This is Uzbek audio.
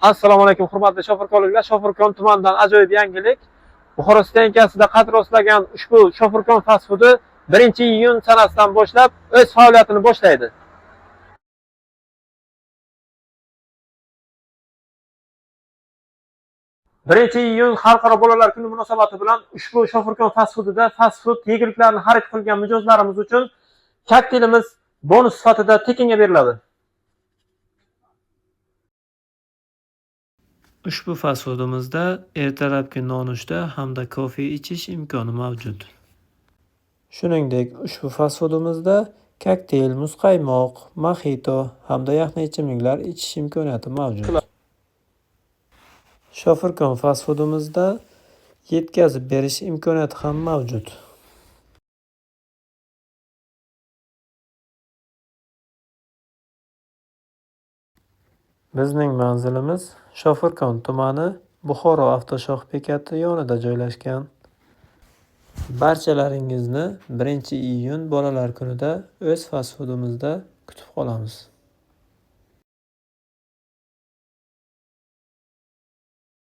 Assalomu alaykum hurmatli shofirkonliklar. Shofirkon tumanidan ajoyib yangilik. Buxoro stansiyasida qad rostlagan ushbu Shofirkon fast foodi 1-iyun sanasidan boshlab o'z faoliyatini boshlaydi. 1-iyun Xalqaro bolalar kuni munosabati bilan ushbu Shofirkon fast foodida fast food yeguliklarini xarid qilgan mijozlarimiz uchun kokteylimiz bonus sifatida tekinga beriladi. Ushbu fast foodimizda ertalabki nonushta hamda kofe ichish imkoni mavjud. Shuningdek, ushbu fast foodimizda kokteyl, muzqaymoq, mojito hamda yaxna ichimliklar ichish imkoniyati mavjud. Shofirkon fast foodimizda yetkazib berish imkoniyati ham mavjud. Bizning manzilimiz Shofirkon tumani Buxoro avtoshoh bekati yonida joylashgan. Barchalaringizni 1-iyun bolalar kunida o'z fast foodimizda kutib qolamiz.